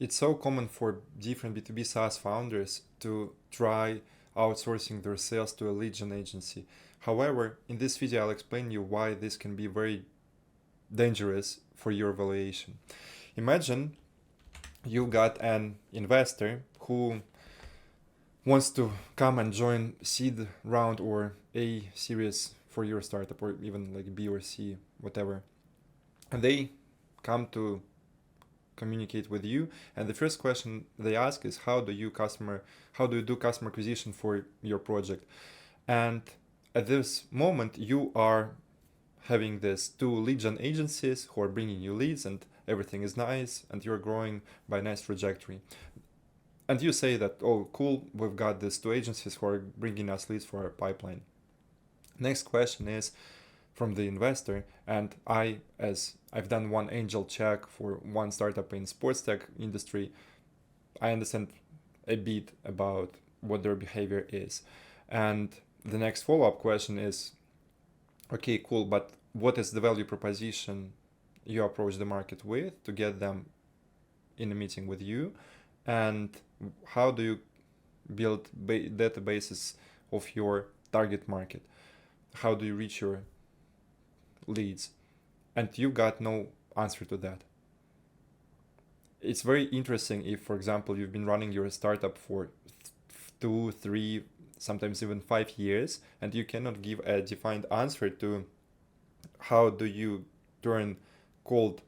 it's so common for different B2B SaaS founders to try outsourcing their sales to a lead gen agency. However, in this video, I'll explain you why this can be very dangerous for your valuation. Imagine you got an investor who wants to come and join seed round or A series for your startup, or even like B or C, whatever. And they come to communicate with you, and the first question they ask is how do you do customer acquisition for your project? And at this moment you are having this two lead gen agencies who are bringing you leads, and everything is nice, and you're growing by a nice trajectory. And you say that, oh cool, we've got these two agencies who are bringing us leads for our pipeline. Next question is from the investor, and as I've done one angel check for one startup in sports tech industry, I understand a bit about what their behavior is. And the next follow-up question is, okay, cool, but what is the value proposition you approach the market with to get them in a meeting with you? And how do you build databases of your target market? How do you reach your leads? And you got no answer to that. It's very interesting if, for example, you've been running your startup for 2, 3, sometimes even 5 years, and you cannot give a defined answer to how do you turn cold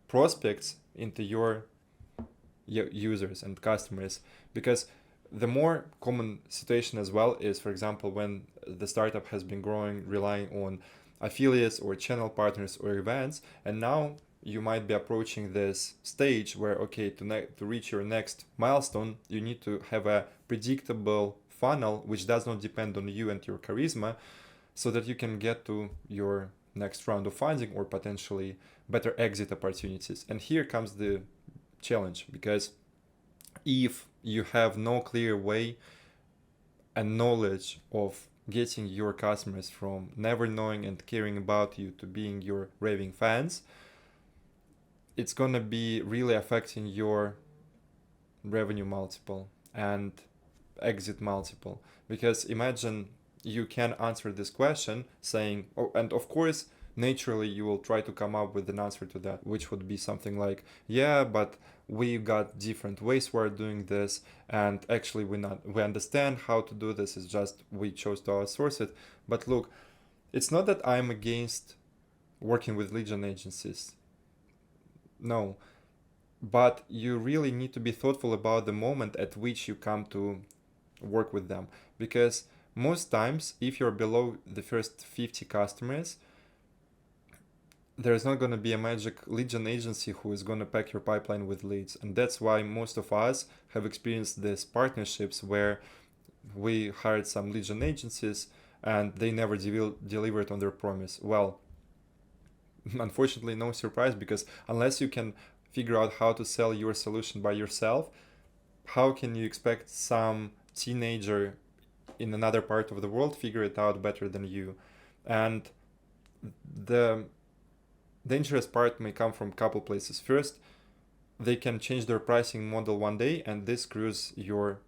prospects into your users and customers. Because the more common situation as well is, for example, when the startup has been growing relying on affiliates or channel partners or events, and now you might be approaching this stage where, okay, to reach your next milestone, you need to have a predictable funnel which does not depend on you and your charisma, so that you can get to your next round of funding or potentially better exit opportunities. And here comes the challenge, because if you have no clear way and knowledge of getting your customers from never knowing and caring about you to being your raving fans, it's gonna be really affecting your revenue multiple and exit multiple. Because imagine you can answer this question saying, oh, and of course naturally you will try to come up with an answer to that, which would be something like, yeah, but we got different ways we're doing this, and actually we understand how to do this, it's just we chose to outsource it. But look, it's not that I'm against working with lead gen agencies, no, but you really need to be thoughtful about the moment at which you come to work with them. Because most times, if you're below the first 50 customers, there's not going to be a magic lead gen agency who is going to pack your pipeline with leads. And that's why most of us have experienced these partnerships where we hired some lead gen agencies and they never delivered on their promise. Well, unfortunately, no surprise, because unless you can figure out how to sell your solution by yourself, how can you expect some teenager in another part of the world figure it out better than you? And the dangerous part may come from a couple places. First, they can change their pricing model one day, and this screws your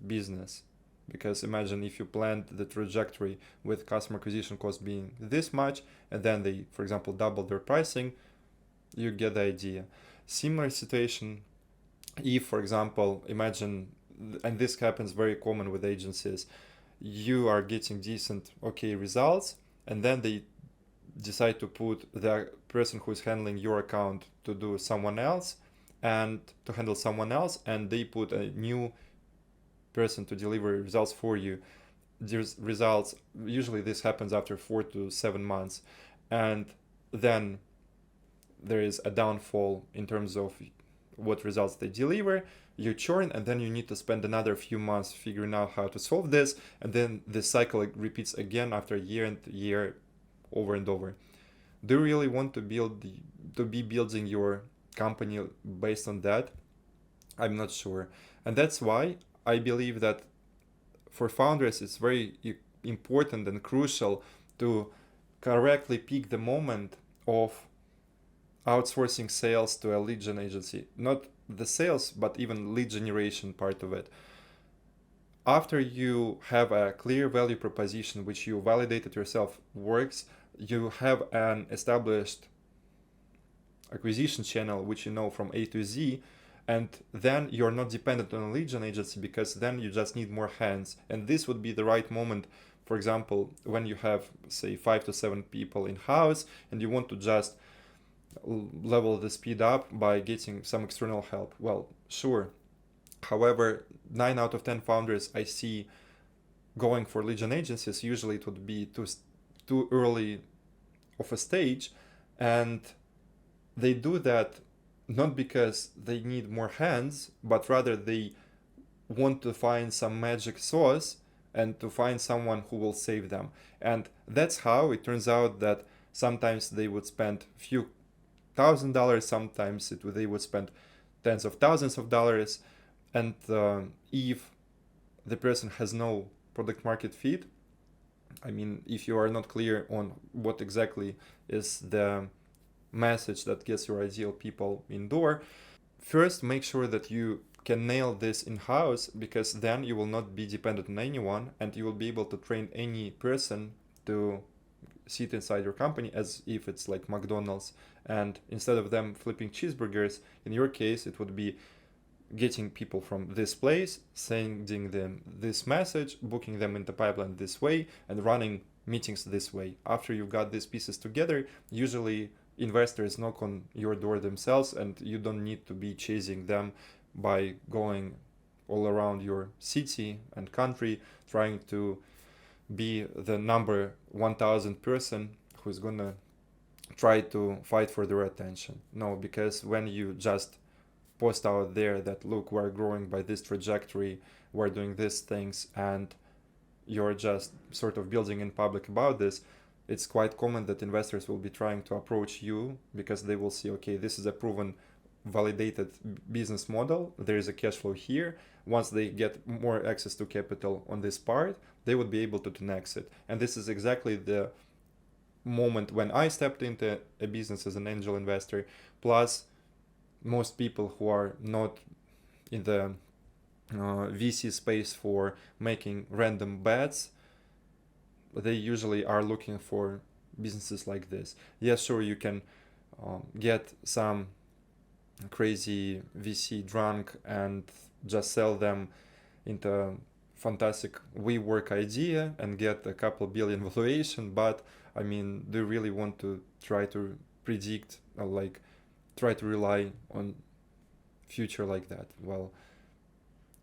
business. Because imagine if you planned the trajectory with customer acquisition cost being this much, and then they, for example, double their pricing, you get the idea. Similar situation if, for example, imagine, and this happens very common with agencies, you are getting decent, okay results, and then they decide to put the person who is handling your account to do someone else and to handle someone else, and they put a new person to deliver results for you. These results, usually this happens after 4 to 7 months, and then there is a downfall in terms of what results they deliver, you churn, and then you need to spend another few months figuring out how to solve this, and then the cycle repeats again after year and year, over and over. Do you really want to be building your company based on that? I'm not sure. And that's why I believe that for founders it's very important and crucial to correctly pick the moment of outsourcing sales to a lead gen agency. Not the sales, but even lead generation part of it. After you have a clear value proposition, which you validated yourself works, you have an established acquisition channel, which you know from A to Z, and then you're not dependent on a lead gen agency, because then you just need more hands. And this would be the right moment, for example, when you have, say, 5 to 7 people in house and you want to just level the speed up by getting some external help. Well, sure. However, 9 out of 10 founders I see going for lead gen agencies, usually it would be too early of a stage, and they do that not because they need more hands, but rather they want to find some magic sauce and to find someone who will save them. And that's how it turns out that sometimes they would spend a few $1,000, sometimes they would spend tens of thousands of dollars. And if the person has no product market fit, I mean, if you are not clear on what exactly is the message that gets your ideal people indoor, first make sure that you can nail this in-house, because then you will not be dependent on anyone and you will be able to train any person to sit inside your company as if it's like McDonald's. And instead of them flipping cheeseburgers, in your case, it would be getting people from this place, sending them this message, booking them in the pipeline this way, and running meetings this way. After you've got these pieces together, usually investors knock on your door themselves, and you don't need to be chasing them by going all around your city and country trying to be the number 1000 person who's gonna try to fight for their attention. No, because when you just post out there that, look, we're growing by this trajectory, we're doing these things, and you're just sort of building in public about this, it's quite common that investors will be trying to approach you because they will see, okay, this is a proven, validated business model, there is a cash flow here. Once they get more access to capital on this part, they would be able to 10x it. And this is exactly the moment when I stepped into a business as an angel investor. Plus, most people who are not in the VC space for making random bets, they usually are looking for businesses like this. Yes, sure, you can get some crazy VC drunk and just sell them into fantastic WeWork idea and get a couple billion valuation, but I mean, do you really want to try to predict or like try to rely on future like that? Well,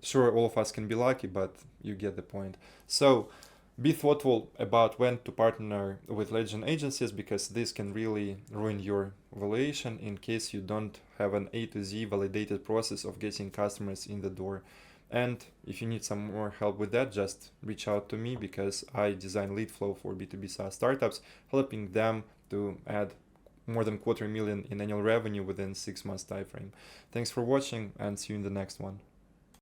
sure, all of us can be lucky, but you get the point. So be thoughtful about when to partner with lead gen agencies, because this can really ruin your valuation in case you don't have an A to Z validated process of getting customers in the door. And if you need some more help with that, just reach out to me, because I design lead flow for B2B SaaS startups, helping them to add more than $250,000 in annual revenue within 6 months time frame. Thanks for watching, and see you in the next one.